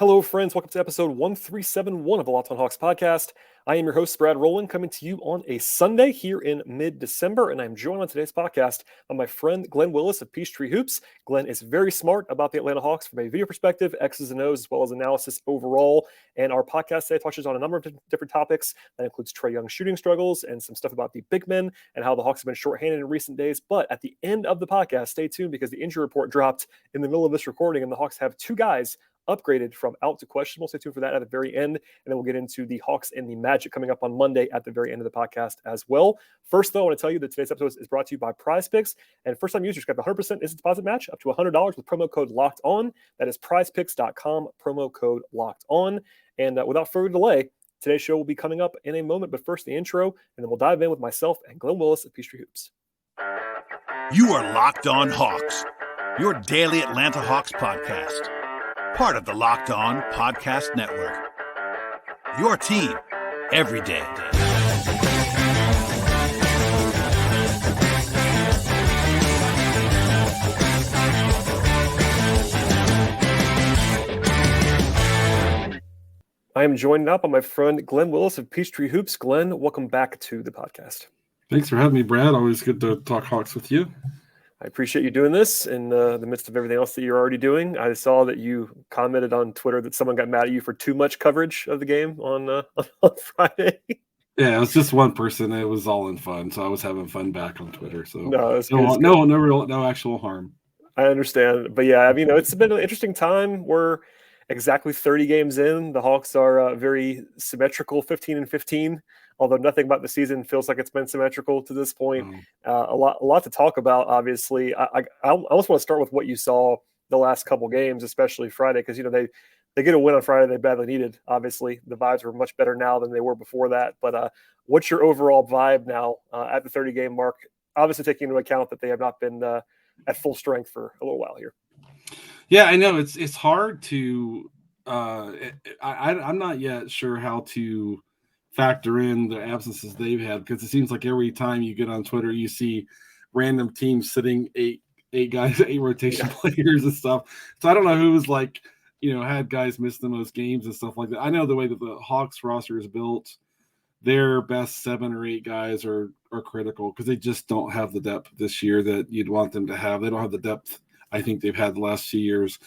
Hello, friends. Welcome to episode 1371 of the Locked on Hawks podcast. I am your host, Brad Rowland, coming to you on a Sunday here in mid-December, and I'm joined on today's podcast by my friend Glen Willis of Peachtree Hoops. Glen is very smart about the Atlanta Hawks from a video perspective, X's and O's, as well as analysis overall. And our podcast today touches on a number of different topics. That includes Trey Young shooting struggles and some stuff about the big men and how the Hawks have been shorthanded in recent days. But at the end of the podcast, stay tuned because the injury report dropped in the middle of this recording, and the Hawks have two guys upgraded from out to questionable. Stay tuned for that at the very end. And then we'll get into the Hawks and the Magic coming up on Monday at the very end of the podcast as well. First, though, I want to tell you that today's episode is brought to you by PrizePicks. And first-time users get the 100% instant deposit match up to $100 with promo code LOCKEDON. That is prizepicks.com, promo code LOCKEDON. And without further delay, today's show will be coming up in a moment. But first, the intro, and then we'll dive in with myself and Glen Willis of Peachtree Hoops. You are Locked On Hawks, your daily Atlanta Hawks podcast. Part of the Locked On Podcast Network. Your team every day. I am joined now by my friend Glen Willis of Peachtree Hoops. Glen, welcome back to the podcast. Thanks for having me, Brad. Always good to talk Hawks with you. I appreciate you doing this in the midst of everything else that you're already doing. I saw that you commented on Twitter that someone got mad at you for too much coverage of the game on Friday. Yeah, it was just one person. It was all in fun, so I was having fun back on Twitter. So no actual harm. I understand, but yeah, I mean, it's been an interesting time. We're exactly 30 games in. The Hawks are very symmetrical, 15-15. Although nothing about the season feels like it's been symmetrical to this point. A lot to talk about, obviously. I almost want to start with what you saw the last couple games, especially Friday, because, they get a win on Friday they badly needed. Obviously, the vibes are much better now than they were before that. But what's your overall vibe now at the 30-game mark, obviously taking into account that they have not been at full strength for a little while here? Yeah, I know. It's hard to I'm not yet sure how to factor in the absences they've had, because it seems like every time you get on Twitter, you see random teams sitting eight guys, eight rotation players and stuff. So I don't know who's had guys miss the most games and stuff like that. I know the way that the Hawks roster is built, their best 7 or 8 guys are critical because they just don't have the depth this year that you'd want them to have. They don't have the depth I think they've had the last few years.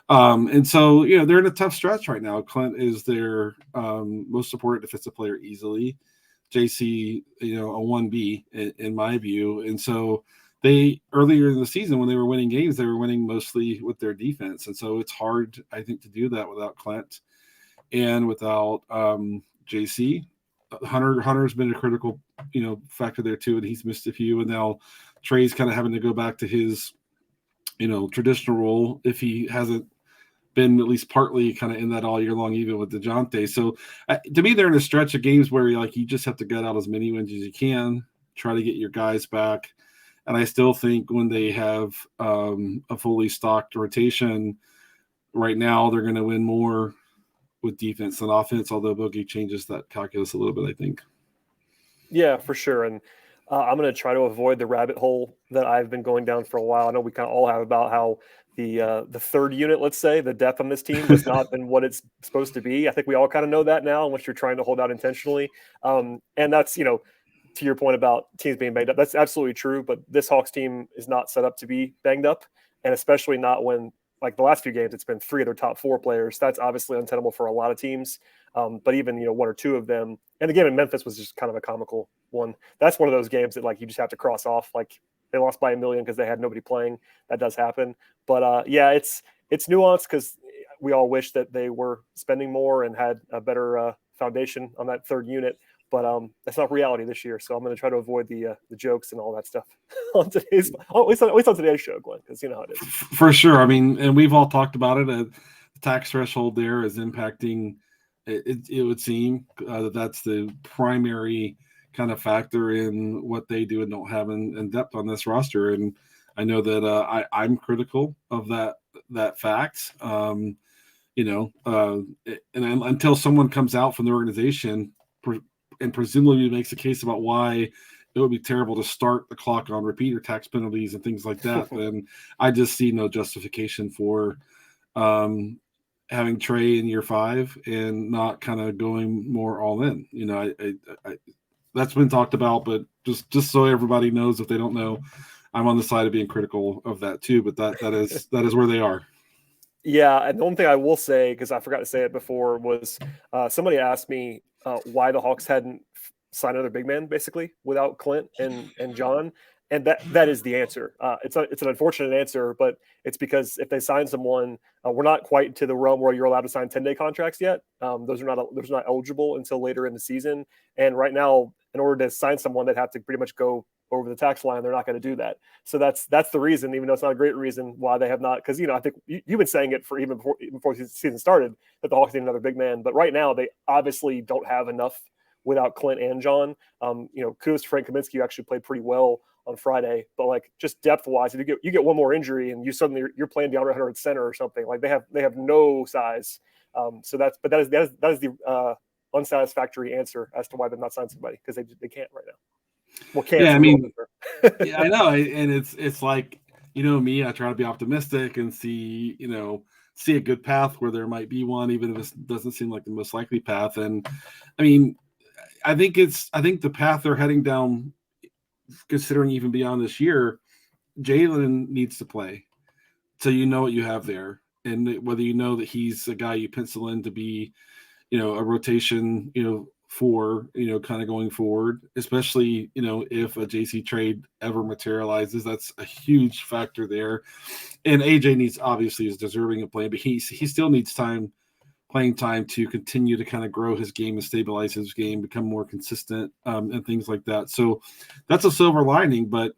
And so, they're in a tough stretch right now. Clint is their most supported defensive player easily. JC, a 1B in my view. And so they, earlier in the season when they were winning games, they were winning mostly with their defense. And so it's hard, I think, to do that without Clint and without JC. Hunter's been a critical, factor there too, and he's missed a few. And now Trey's kind of having to go back to his, traditional role if he hasn't been at least partly kind of in that all year long, even with DeJounte. So to me, they're in a stretch of games where you just have to get out as many wins as you can, try to get your guys back. And I still think when they have a fully stocked rotation right now, they're going to win more with defense than offense, although Bogey changes that calculus a little bit, I think. Yeah, for sure. And I'm going to try to avoid the rabbit hole that I've been going down for a while. I know we kind of all have about how the third unit, let's say, the depth on this team has not been what it's supposed to be. I think we all kind of know that now, unless you're trying to hold out intentionally. And that's, to your point about teams being banged up, that's absolutely true. But this Hawks team is not set up to be banged up, and especially not when, like the last few games, it's been 3 of their top 4 players. That's obviously untenable for a lot of teams. But even, 1 or 2 of them, and the game in Memphis was just kind of a comical one. That's one of those games that you just have to cross off. They lost by 1 million because they had nobody playing. That does happen. But it's nuanced because we all wish that they were spending more and had a better foundation on that third unit. But that's not reality this year. So I'm going to try to avoid the jokes and all that stuff on today's, at least on today's show, Glen, because you know how it is. For sure. I mean, and we've all talked about it. The tax threshold there is impacting. It would seem that's the primary kind of factor in what they do and don't have in depth on this roster. And I know that I'm critical of that fact. And until someone comes out from the organization and presumably makes a case about why it would be terrible to start the clock on repeater tax penalties and things like that, then I just see no justification for having Trae in year 5 and not kind of going more all in. You know, I that's been talked about, but just so everybody knows, if they don't know, I'm on the side of being critical of that too. But that is where they are. Yeah, and the only thing I will say, because I forgot to say it before, was somebody asked me why the Hawks hadn't signed another big man, basically, without Clint and John, and that is the answer. It's an unfortunate answer, but it's because if they sign someone, we're not quite to the realm where you're allowed to sign 10-day contracts yet. Those are not eligible until later in the season, and right now, in order to sign someone, they'd have to pretty much go over the tax line. They're not going to do that. So that's the reason, even though it's not a great reason why they have not, because, you know, I think you've been saying it for even before the season started that the Hawks need another big man. But right now they obviously don't have enough without Clint and John. You know, kudos to Frank Kaminsky, who actually played pretty well on Friday. But like just depth wise, if you get one more injury and you're playing DeAndre Hunter at center or something, like they have no size. So that is the unsatisfactory answer as to why they've not signed somebody, because they can't right now. Well, yeah, I mean, yeah, I know, and it's like, you know me, I try to be optimistic and see a good path where there might be one, even if it doesn't seem like the most likely path. And I mean, I think the path they're heading down, considering even beyond this year, Jalen needs to play, so you know what you have there, and whether you know that he's a guy you pencil in to be, you know, a rotation, you know, for, you know, kind of going forward, especially, you know, if a JC trade ever materializes, that's a huge factor there. And AJ obviously is deserving of playing, but he still needs playing time to continue to kind of grow his game and stabilize his game, become more consistent, and things like that. So that's a silver lining. But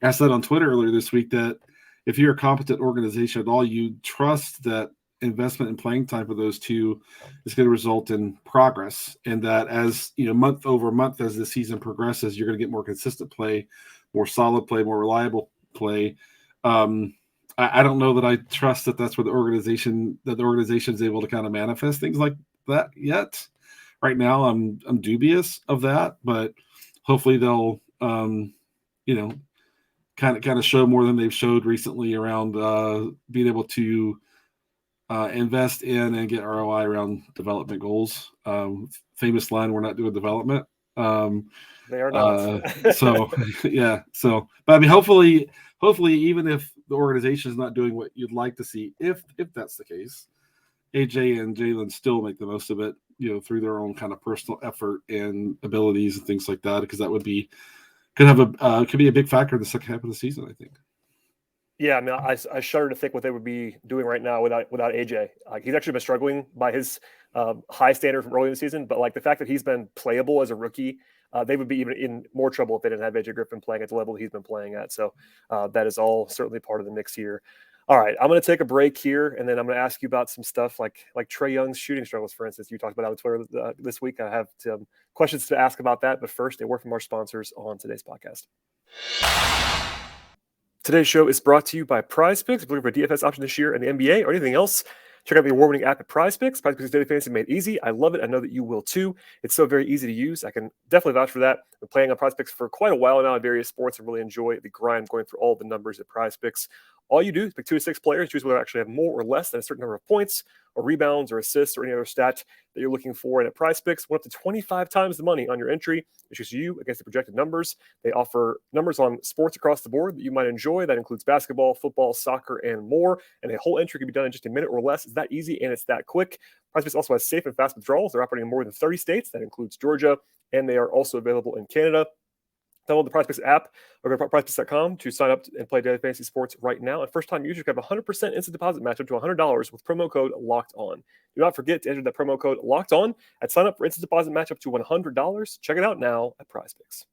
I said on Twitter earlier this week that if you're a competent organization at all, you trust that investment in playing time for those two is going to result in progress, and that, as you know, month over month as the season progresses, you're going to get more consistent play, more solid play, more reliable play. I don't know that I trust that that's where the organization is able to kind of manifest things like that yet. Right now, I'm dubious of that, but hopefully they'll you know, kind of show more than they've showed recently around being able to invest in and get ROI around development goals. Famous line, we're not doing development. They are not. So, yeah. So, but I mean, hopefully, even if the organization is not doing what you'd like to see, if that's the case, AJ and Jalen still make the most of it, you know, through their own kind of personal effort and abilities and things like that, because that could be a big factor in the second half of the season, I think. Yeah, I mean, I shudder to think what they would be doing right now without AJ. He's actually been struggling by his high standard from early in the season, but like the fact that he's been playable as a rookie, they would be even in more trouble if they didn't have AJ Griffin playing at the level he's been playing at. So that is all certainly part of the mix here. All right, I'm going to take a break here, and then I'm going to ask you about some stuff like Trae Young's shooting struggles, for instance. You talked about it on Twitter this week. I have some questions to ask about that, but first, a word from our sponsors on today's podcast. Today's show is brought to you by PrizePicks. If you're looking for a DFS option this year in the NBA or anything else, check out the award-winning app at PrizePicks. PrizePicks is daily fantasy made easy. I love it. I know that you will too. It's so very easy to use. I can definitely vouch for that. I've been playing on PrizePicks for quite a while now in various sports and really enjoy the grind going through all the numbers at PrizePicks. All you do is pick 2 to 6 players, choose whether they actually have more or less than a certain number of points or rebounds or assists or any other stat that you're looking for. And at PrizePicks, 1 up to 25 times the money on your entry. It's just you against the projected numbers. They offer numbers on sports across the board that you might enjoy. That includes basketball, football, soccer, and more. And a whole entry can be done in just a minute or less. It's that easy and it's that quick. PrizePicks also has safe and fast withdrawals. They're operating in more than 30 states. That includes Georgia, and they are also available in Canada. Download the PrizePicks app or go to PrizePicks.com to sign up and play daily fantasy sports right now. And first-time users can have a 100% instant deposit match up to $100 with promo code Locked On. Do not forget to enter that promo code Locked On at sign up for instant deposit match up to $100. Check it out now at PrizePicks.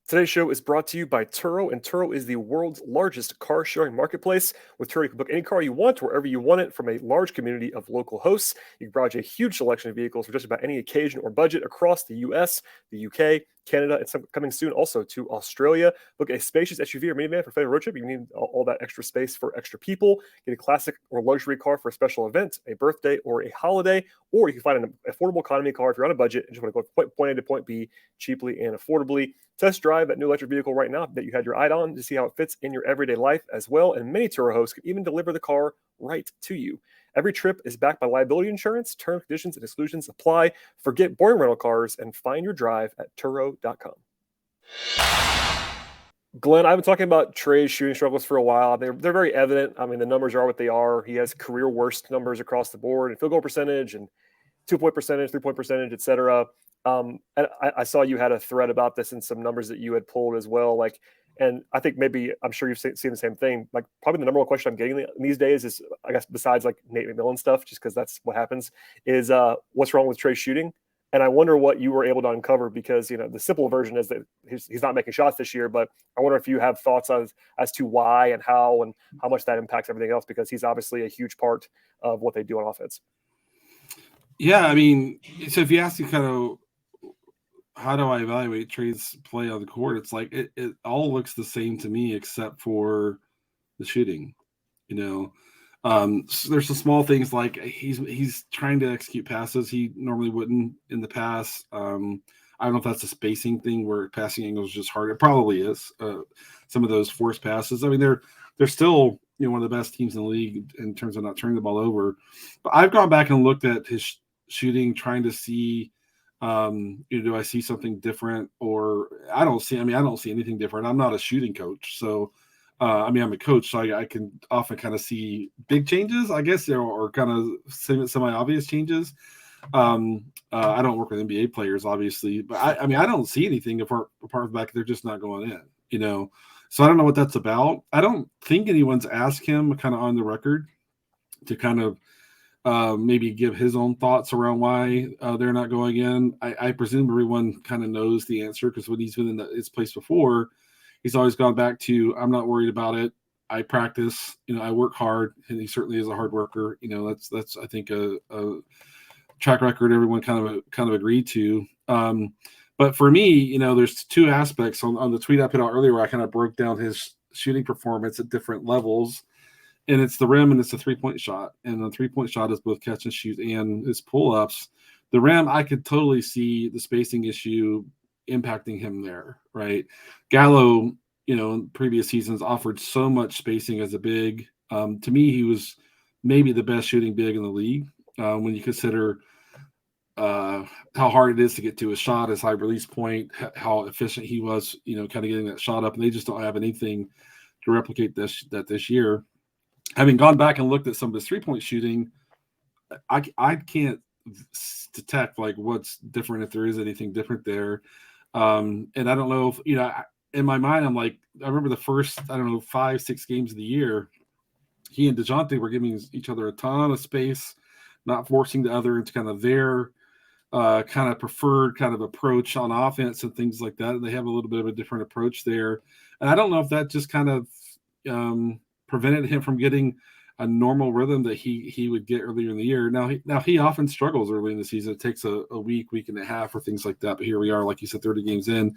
Today's show is brought to you by Turo, and Turo is the world's largest car sharing marketplace. With Turo, you can book any car you want wherever you want it from a large community of local hosts. You can browse a huge selection of vehicles for just about any occasion or budget across the U.S., the U.K., Canada, and some coming soon also to Australia. Book a spacious SUV or minivan for family road trip. You need all that extra space for extra people. Get a classic or luxury car for a special event, a birthday, or a holiday. Or you can find an affordable economy car if you're on a budget and just want to go point A to point B cheaply and affordably. Test drive that new electric vehicle right now that you had your eye on to see how it fits in your everyday life as well. And many Turo hosts can even deliver the car right to you. Every trip is backed by liability insurance. Terms, conditions, and exclusions apply. Forget boring rental cars and find your drive at Turo.com. Glenn, I've been talking about Trae's shooting struggles for a while. They're very evident. I mean, the numbers are what they are. He has career worst numbers across the board and field goal percentage and 2-point percentage, 3-point percentage, et cetera. And I saw you had a thread about this and some numbers that you had pulled as well. And I think I'm sure you've seen the same thing. Like, probably the number one question I'm getting these days is, I guess, besides like Nate McMillan stuff, just because that's what happens, is what's wrong with Trae shooting? And I wonder what you were able to uncover, because, the simple version is that he's not making shots this year, but I wonder if you have thoughts as to why and how much that impacts everything else, because he's obviously a huge part of what they do on offense. Yeah, I mean, so if you ask me kind of how do I evaluate Trae's play on the court, it's like it all looks the same to me except for the shooting. So there's some small things like he's trying to execute passes he normally wouldn't in the past. I don't know if that's a spacing thing where passing angle is just hard. It probably is. Some of those forced passes. I mean, they're still one of the best teams in the league in terms of not turning the ball over. But I've gone back and looked at his shooting, trying to see, do I see something different? Or I don't see anything different. I'm not a shooting coach, so. I'm a coach, so I can often kind of see big changes, I guess, or kind of semi-obvious changes. I don't work with NBA players, obviously, but I don't see anything apart from the fact they're just not going in, So I don't know what that's about. I don't think anyone's asked him kind of on the record to kind of maybe give his own thoughts around why they're not going in. I presume everyone kind of knows the answer, because when he's been in his place before, he's always gone back to, I'm not worried about it. I practice, I work hard, and he certainly is a hard worker. That's I think a track record everyone kind of agreed to. But for me, there's two aspects on the tweet I put out earlier where I kind of broke down his shooting performance at different levels, and it's the rim and it's the 3-point shot. And the 3-point shot is both catch and shoot and his pull-ups. The rim, I could totally see the spacing issue impacting him there, right? Gallo, in previous seasons offered so much spacing as a big. To me, he was maybe the best shooting big in the league when you consider how hard it is to get to a shot, his high release point, how efficient he was, kind of getting that shot up. And they just don't have anything to replicate this year. Having gone back and looked at some of his 3-point shooting, I can't detect like what's different, if there is anything different there. And I don't know if, in my mind, I'm like, I remember the first, 5-6 games of the year, he and DeJounte were giving each other a ton of space, not forcing the other into kind of their kind of preferred kind of approach on offense and things like that. They have a little bit of a different approach there. And I don't know if that just kind of prevented him from getting a normal rhythm that he would get earlier in the year. Now he often struggles early in the season. It takes a week and a half or things like that. But here we are, like you said, 30 games in.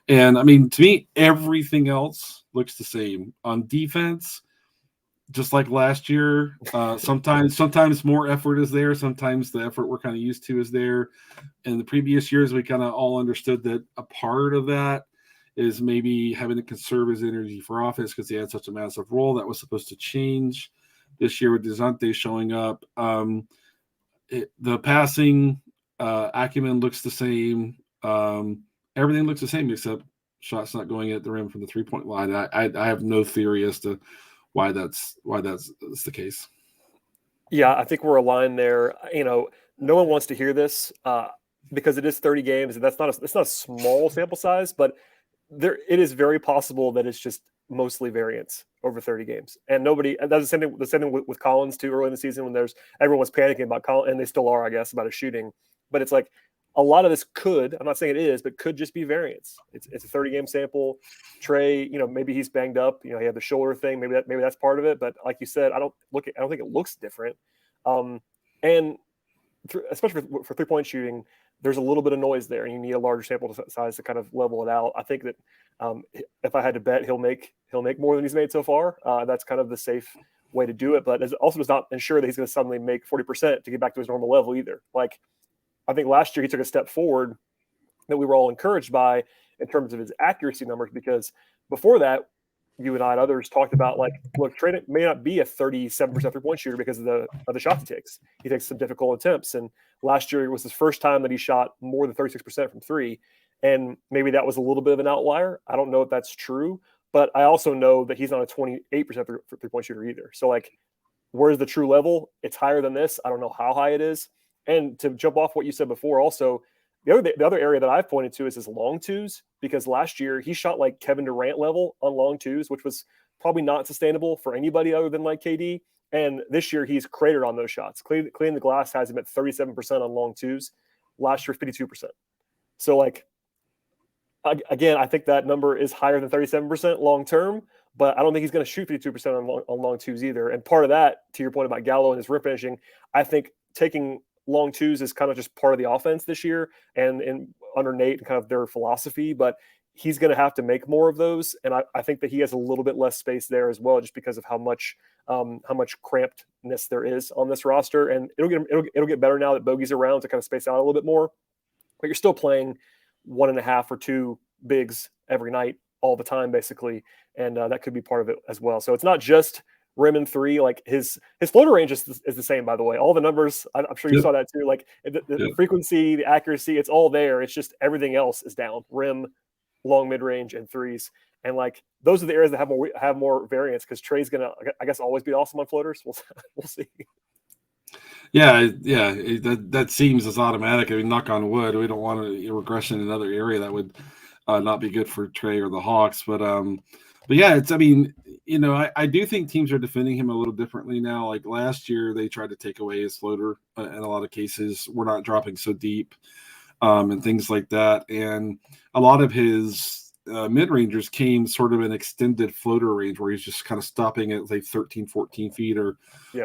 And to me, everything else looks the same on defense, just like last year. Sometimes more effort is there. Sometimes the effort we're kind of used to is there. In the previous years, we kind of all understood that a part of that is maybe having to conserve his energy for offense because he had such a massive role. That was supposed to change this year with DeJounte showing up. The passing acumen looks the same. Everything looks the same except shots not going at the rim from the 3-point line. I have no theory as to why that's the case. Yeah, I think we're aligned there. No one wants to hear this because it is 30 games, and it's not a small sample size, but it is very possible that it's just mostly variance over 30 games. And that's the same thing with Collins too, early in the season when everyone was panicking about Collins, and they still are, I guess, about his shooting. But it's like a lot of this I'm not saying it is, but could just be variance. It's a 30-game sample. Trae, maybe he's banged up. He had the shoulder thing. Maybe that's part of it. But like you said, I don't think it looks different. And especially for 3-point shooting, there's a little bit of noise there, and you need a larger sample size to kind of level it out. I think that if I had to bet, he'll make more than he's made so far. That's kind of the safe way to do it, but it also does not ensure that he's going to suddenly make 40% to get back to his normal level either. Like, I think last year he took a step forward that we were all encouraged by in terms of his accuracy numbers, because before that, you and I and others talked about, like, look, Trae may not be a 37% 3-point shooter because of the shots he takes. He takes some difficult attempts, and last year was his first time that he shot more than 36% from three, and maybe that was a little bit of an outlier. I don't know if that's true, but I also know that he's not a 28% 3-point shooter either. So, like, where's the true level? It's higher than this. I don't know how high it is. And to jump off what you said before, also, the other area that I've pointed to is his long twos, because last year he shot like Kevin Durant level on long twos, which was probably not sustainable for anybody other than like KD. And this year he's cratered on those shots. Cleaning the glass has him at 37% on long twos. Last year, 52%. So, like, again, I think that number is higher than 37% long term, but I don't think he's going to shoot 52% on long twos either. And part of that, to your point about Gallo and his rim finishing, I think taking long twos is kind of just part of the offense this year and under Nate and kind of their philosophy, but he's going to have to make more of those. And I think that he has a little bit less space there as well, just because of how much crampedness there is on this roster. And it'll get better now that Bogey's around to kind of space out a little bit more, but you're still playing 1.5 or 2 bigs every night all the time, basically. And that could be part of it as well. So it's not just rim and three. Like, his floater range is the same, by the way. All the numbers, I'm sure you saw that too. Like the frequency, the accuracy, it's all there. It's just everything else is down: rim, long mid range, and threes. And like, those are the areas that have more variance, because Trey's gonna, I guess, always be awesome on floaters. We'll see. Yeah, that seems as automatic. I mean, knock on wood, we don't want a regression in another area that would not be good for Trey or the Hawks. But yeah, I mean, I do think teams are defending him a little differently now. Like last year, they tried to take away his floater in a lot of cases. We're not dropping so deep and things like that. And a lot of his mid-rangers came sort of an extended floater range where he's just kind of stopping at like 13, 14 feet or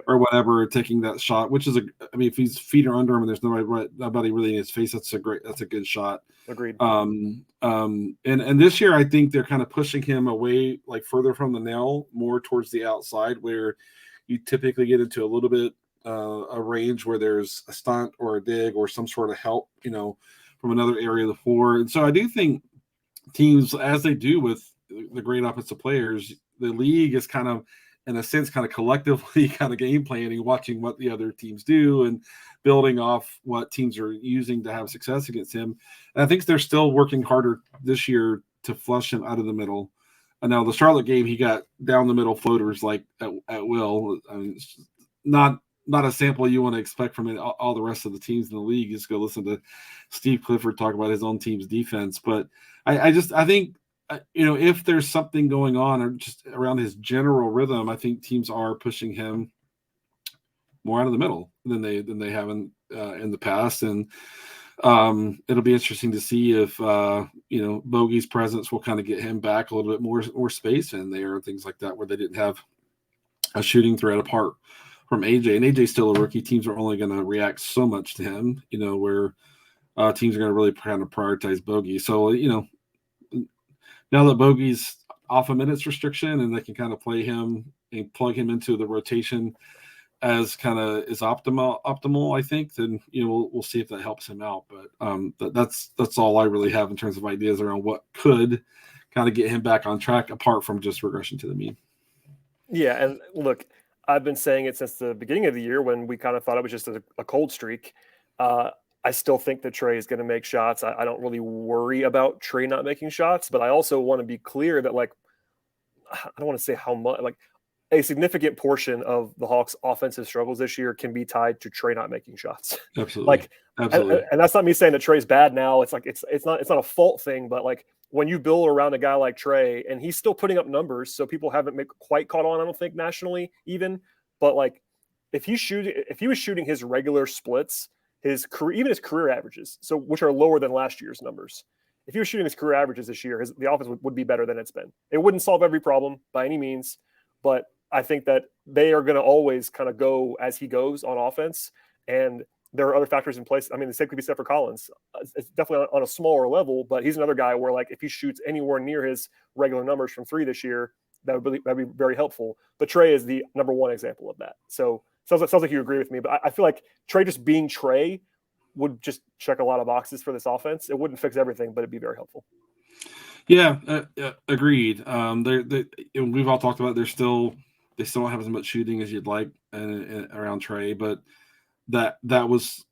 whatever, taking that shot, which is if he's feet are under him and there's nobody really in his face, that's a good shot. Agreed. And this year I think they're kind of pushing him away, like further from the nail, more towards the outside, where you typically get into a little bit a range where there's a stunt or a dig or some sort of help, from another area of the floor. And so I do think teams, as they do with the great offensive players, the league is kind of, in a sense, kind of collectively kind of game planning, watching what the other teams do and building off what teams are using to have success against him. And I think they're still working harder this year to flush him out of the middle. And now the Charlotte game, he got down the middle floaters like at will. I mean, it's not a sample you want to expect from it. All the rest of the teams in the league. Just go listen to Steve Clifford talk about his own team's defense. But I think, if there's something going on or just around his general rhythm, I think teams are pushing him more out of the middle than they have in the past. And it'll be interesting to see if, Bogey's presence will kind of get him back a little bit more space in there and things like that, where they didn't have a shooting threat apart from AJ. And AJ's still a rookie. Teams are only going to react so much to him, where teams are going to really kind of prioritize Bogey. So, now that Bogey's off a minutes restriction and they can kind of play him and plug him into the rotation as kind of is optimal, I think, then, we'll see if that helps him out. But that's all I really have in terms of ideas around what could kind of get him back on track, apart from just regression to the mean. Yeah. And look, I've been saying it since the beginning of the year when we kind of thought it was just a cold streak. I still think that Trey is going to make shots. I don't really worry about Trey not making shots, but I also want to be clear that, like, I don't want to say how much, like, a significant portion of the Hawks' offensive struggles this year can be tied to Trey not making shots. Absolutely. Absolutely. And that's not me saying that Trey's bad now. It's like, it's not a fault thing, but like, when you build around a guy like Trey, and he's still putting up numbers, so people haven't quite caught on, I don't think, nationally even, but like, if he was shooting his regular splits, even his career averages, so which are lower than last year's numbers. If he was shooting his career averages this year, the offense would be better than it's been. It wouldn't solve every problem by any means, but I think that they are going to always kind of go as he goes on offense. And there are other factors in place. I mean, the same could be said for Collins. It's definitely on a smaller level, but he's another guy where, like, if he shoots anywhere near his regular numbers from three this year, that'd be very helpful. But Trae is the number one example of that. So sounds like you agree with me. But I feel like Trae just being Trae would just check a lot of boxes for this offense. It wouldn't fix everything, but it'd be very helpful. Yeah, agreed. We've all talked about they still don't have as much shooting as you'd like around Trae, but that was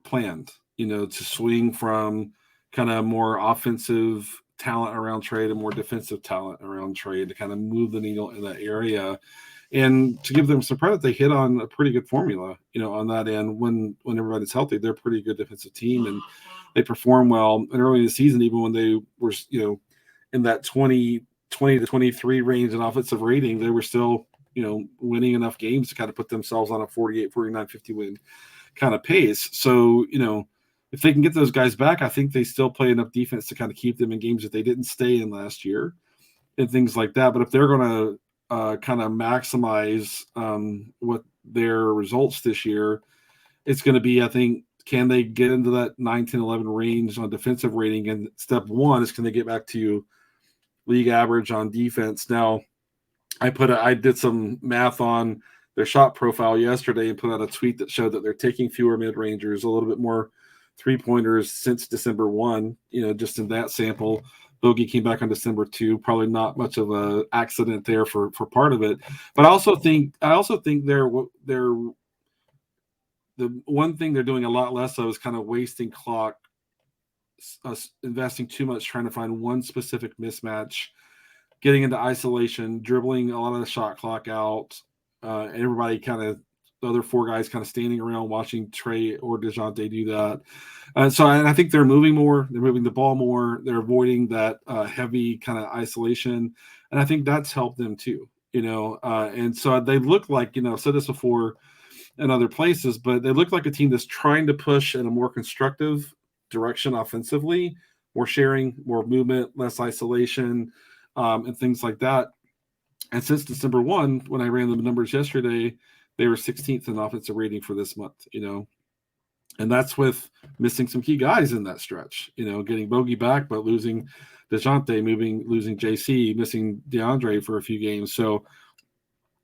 planned, to swing from kind of more offensive talent around Trae to more defensive talent around Trae to kind of move the needle in that area. And to give them some credit, they hit on a pretty good formula, on that end. When everybody's healthy, they're a pretty good defensive team, and they perform well. And early in the season, even when they were, in that 20 to 23 range in offensive rating, they were still, winning enough games to kind of put themselves on a 48, 49, 50 win kind of pace. So, if they can get those guys back, I think they still play enough defense to kind of keep them in games that they didn't stay in last year and things like that. But if they're going to kind of maximize what their results this year, it's going to be, I think, can they get into that 9, 10, 11 range on defensive rating? And step one is, can they get back to league average on defense? Now, I did some math on their shot profile yesterday and put out a tweet that showed that they're taking fewer mid-rangers, a little bit more three-pointers since December 1, just in that sample. Bogey came back on December 2, probably not much of a accident there for part of it. But I also think they're the one thing they're doing a lot less of is kind of wasting clock, investing too much trying to find one specific mismatch, getting into isolation, dribbling a lot of the shot clock out, and everybody kind of, the other four guys kind of standing around watching Trae or DeJounte do that. And I think they're moving more. They're moving the ball more. They're avoiding that heavy kind of isolation. And I think that's helped them too, and so they look like, I've said this before in other places, but they look like a team that's trying to push in a more constructive direction offensively, more sharing, more movement, less isolation, and things like that. And since December 1, when I ran the numbers yesterday, they were 16th in offensive rating for this month, and that's with missing some key guys in that stretch, getting Bogey back, but losing DeJounte, losing JC, missing DeAndre for a few games. So,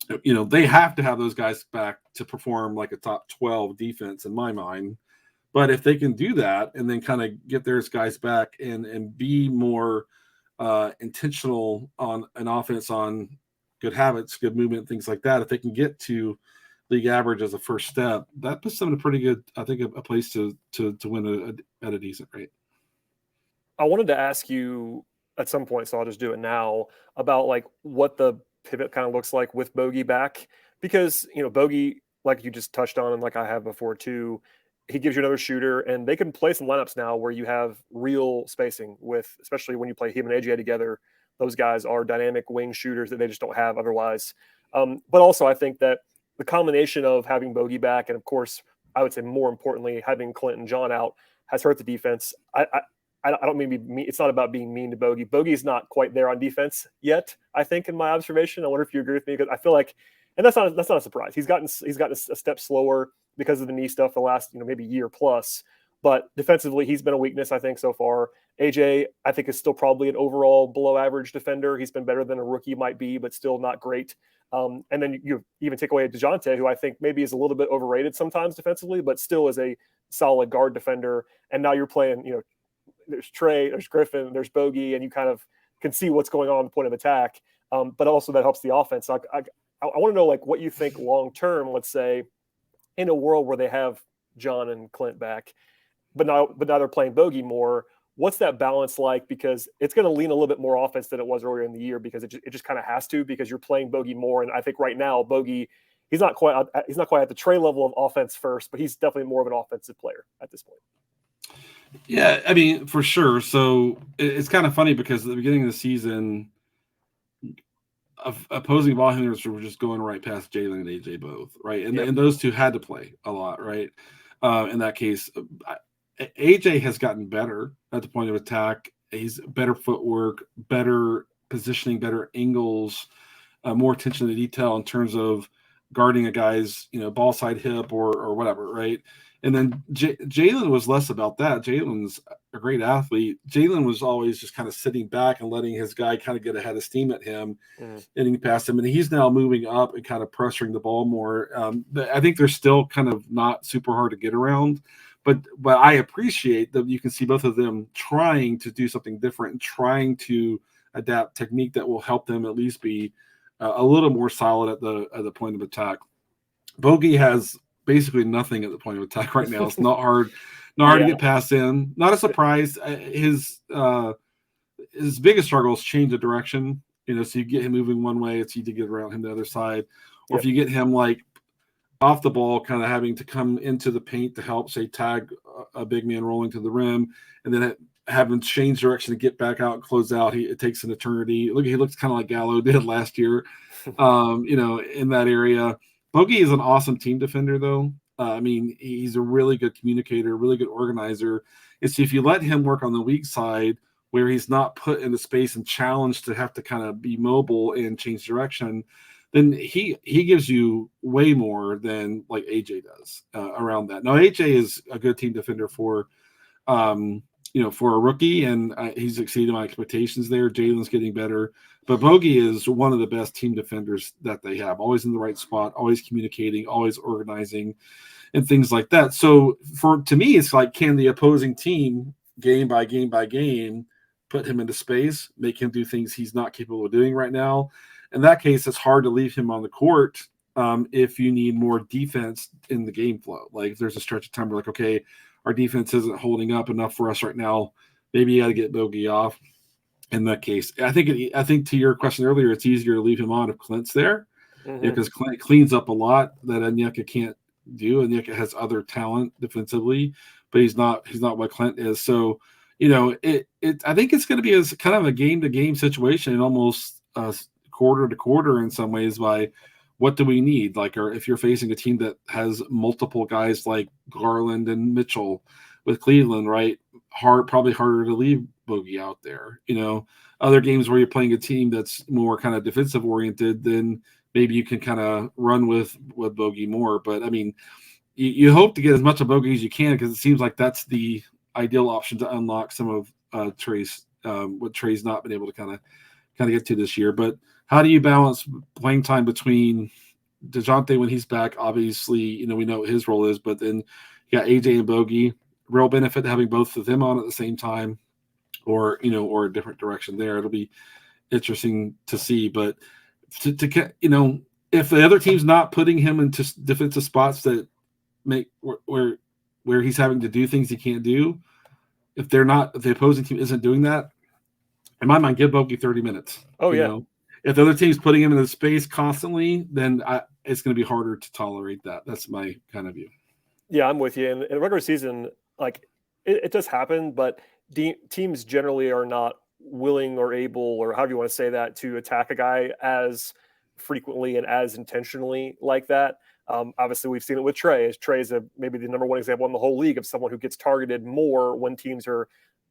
they have to have those guys back to perform like a top 12 defense in my mind. But if they can do that and then kind of get those guys back and be more intentional on an offense, on good habits, good movement, things like that, if they can get to league average as a first step, that puts them in a pretty good, I think, a place to win at a decent rate. I wanted to ask you at some point, so I'll just do it now, about like what the pivot kind of looks like with Bogey back, because Bogey, like you just touched on and like I have before too, he gives you another shooter, and they can play some lineups now where you have real spacing with, especially when you play him and AJ together. Those guys are dynamic wing shooters that they just don't have otherwise. But also I think that the combination of having Bogey back, and of course, I would say more importantly, having Clint and John out, has hurt the defense. I don't mean to be mean. It's not about being mean to Bogey. Bogey's not quite there on defense yet, I think, in my observation. I wonder if you agree with me, because I feel like, and that's not a surprise. He's gotten a step slower because of the knee stuff the last maybe year plus. But defensively, he's been a weakness, I think, so far. AJ, I think, is still probably an overall below average defender. He's been better than a rookie might be, but still not great. And then you even take away DeJounte, who I think maybe is a little bit overrated sometimes defensively, but still is a solid guard defender. And now you're playing, there's Trae, there's Griffin, there's Bogey, and you kind of can see what's going on the point of attack. But also that helps the offense. So I want to know like what you think long term, let's say, in a world where they have John and Clint back, but now they're playing Bogey more. What's that balance like? Because it's going to lean a little bit more offense than it was earlier in the year, because it just kind of has to, because you're playing Bogey more. And I think right now Bogey, he's not quite at the Trae level of offense first, but he's definitely more of an offensive player at this point. Yeah, I mean, for sure. So it's kind of funny because at the beginning of the season, opposing ball handlers were just going right past Jalen and AJ both, right? And those two had to play a lot, right? In that case, AJ has gotten better at the point of attack. He's better footwork, better positioning, better angles, more attention to detail in terms of guarding a guy's, ball side hip or whatever, right? And then Jalen was less about that. Jalen's a great athlete. Jalen was always just kind of sitting back and letting his guy kind of get ahead of steam at him, getting past him. And he's now moving up and kind of pressuring the ball more. But I think they're still kind of not super hard to get around. But I appreciate that you can see both of them trying to do something different and trying to adapt technique that will help them at least be a little more solid at the point of attack. Bogey has basically nothing at the point of attack right now. It's not hard to get past him. Not a surprise. His biggest struggle is change of direction. So you get him moving one way, it's easy to get around him the other side. Or if you get him like off the ball, kind of having to come into the paint to help, say, tag a big man rolling to the rim, and then have him change direction to get back out and close out. It takes an eternity. He looks kind of like Gallo did last year, in that area. Bogey is an awesome team defender, though. He's a really good communicator, really good organizer. And so if you let him work on the weak side, where he's not put into space and challenged to have to kind of be mobile and change direction, then he gives you way more than like AJ does around that. Now, AJ is a good team defender for a rookie, and he's exceeded my expectations there. Jalen's getting better. But Bogey is one of the best team defenders that they have, always in the right spot, always communicating, always organizing, and things like that. So to me, it's like, can the opposing team, game by game by game, put him into space, make him do things he's not capable of doing right now? In that case, it's hard to leave him on the court if you need more defense in the game flow. Like if there's a stretch of time where like, okay, our defense isn't holding up enough for us right now, maybe you got to get Bogey off. In that case, I think to your question earlier, it's easier to leave him on if Clint's there, because Clint cleans up a lot that Onyeka can't do. Onyeka has other talent defensively, but he's not what Clint is. So, I think it's going to be as kind of a game to game situation, and almost quarter to quarter in some ways, by what do we need? Like, or if you're facing a team that has multiple guys like Garland and Mitchell with Cleveland, right? Probably harder to leave Bogey out there. Other games where you're playing a team that's more kind of defensive oriented, then maybe you can kind of run with Bogey more. But you hope to get as much of Bogey as you can, because it seems like that's the ideal option to unlock some of Trae's what Trae's not been able to kind of get to this year. But how do you balance playing time between DeJounte when he's back? Obviously, we know what his role is, but then you got AJ and Bogey. Real benefit to having both of them on at the same time, or a different direction there. It'll be interesting to see. But if the other team's not putting him into defensive spots that make where he's having to do things he can't do, if the opposing team isn't doing that, in my mind, give Bogey 30 minutes. Oh, yeah. If the other team's putting him in the space constantly, then it's going to be harder to tolerate that. That's my kind of view. Yeah, I'm with you. In the regular season, like it does happen, but teams generally are not willing or able, or however you want to say that, to attack a guy as frequently and as intentionally like that. Obviously, we've seen it with Trae. Trae is maybe the number one example in the whole league of someone who gets targeted more when teams are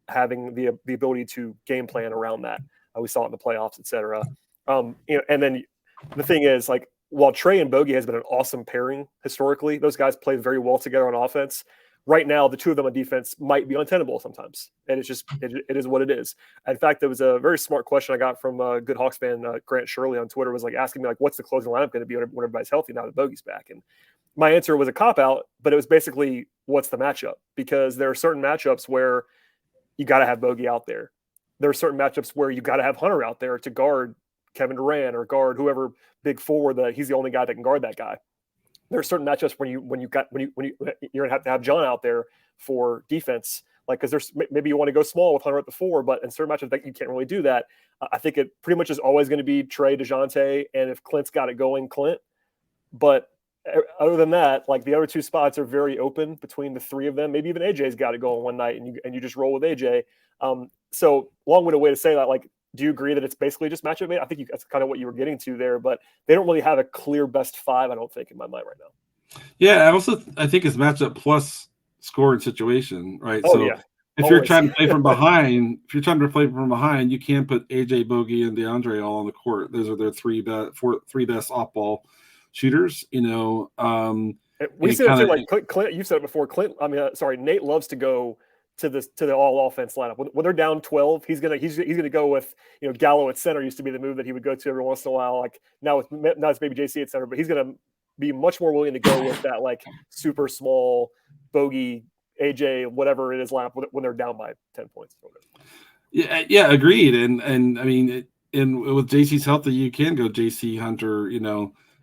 having the ability to game plan around that. We saw it in the playoffs, et cetera. And then the thing is, like, while Trae and Bogey has been an awesome pairing historically, those guys play very well together on offense. Right now, the two of them on defense might be untenable sometimes. And it's just, it is what it is. In fact, there was a very smart question I got from a good Hawks fan, Grant Shirley on Twitter, was like asking me, like, what's the closing lineup going to be when everybody's healthy now that Bogey's back? And my answer was a cop-out, but it was basically, what's the matchup? Because there are certain matchups where you got to have Bogey out there. There are certain matchups where you got to have Hunter out there to guard Kevin Durant or guard whoever big forward that he's the only guy that can guard that guy. There are certain matchups when you're gonna have to have John out there for defense, like, because there's maybe you want to go small with Hunter at the 4, but in certain matchups that you can't really do that. I think it pretty much is always going to be Trae, DeJounte, and if Clint's got it going, Clint. But other than that, like, the other two spots are very open between the three of them. Maybe even AJ's got it going one night, and you just roll with AJ. So long-winded way to say that, like, do you agree that it's basically just matchup made? I think that's kind of what you were getting to there, but they don't really have a clear best five, I don't think, in my mind right now. Yeah, I think it's matchup plus scoring situation, right? Oh, so yeah. If you're trying to play from behind, you can put AJ, Bogey, and DeAndre all on the court. Those are their three best off-ball shooters. We said it too. Like Clint, you've said it before. Nate loves to go to the all offense lineup when they're down 12. He's gonna go with Gallo at center. Used to be the move that he would go to every once in a while. Like now it's maybe JC at center, but he's gonna be much more willing to go with that like super small bogey AJ whatever it is lineup when they're down by 10 points. Yeah, agreed. And I mean, with JC's healthy, you can go JC Hunter,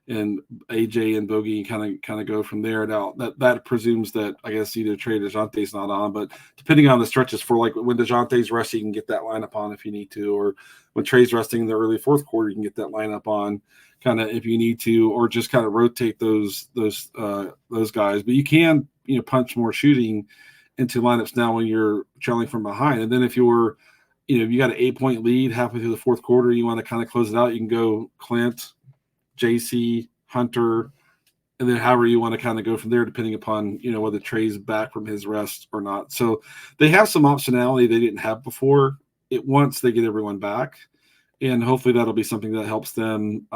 and AJ and Bogey kind of go from there. Now that presumes that I guess either Trey or DeJounte's not on, but depending on the stretches for like when DeJounte's resting, you can get that lineup on if you need to, or when Trey's resting in the early fourth quarter, you can get that lineup on kind of if you need to, or just kind of rotate those guys. But you can punch more shooting into lineups now when you're trailing from behind, and then if you're you got an 8-point lead halfway through the fourth quarter, you want to kind of close it out, you can go Clint, JC, Hunter, and then however you want to kind of go from there, depending upon, whether Trey's back from his rest or not. So they have some optionality they didn't have before once they get everyone back. And hopefully that'll be something that helps them,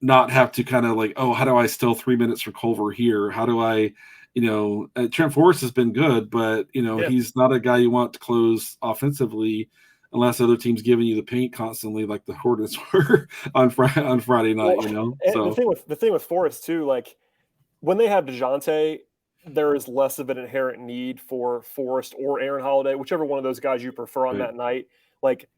not have to kind of like, oh, how do I steal 3 minutes for Culver here? How do I, Trent Forrest has been good, but, he's not a guy you want to close offensively unless other teams giving you the paint constantly, like the Hornets were on Friday night. So the thing with Forrest too, like when they have DeJounte, there is less of an inherent need for Forrest or Aaron Holiday, whichever one of those guys you prefer on that night. Like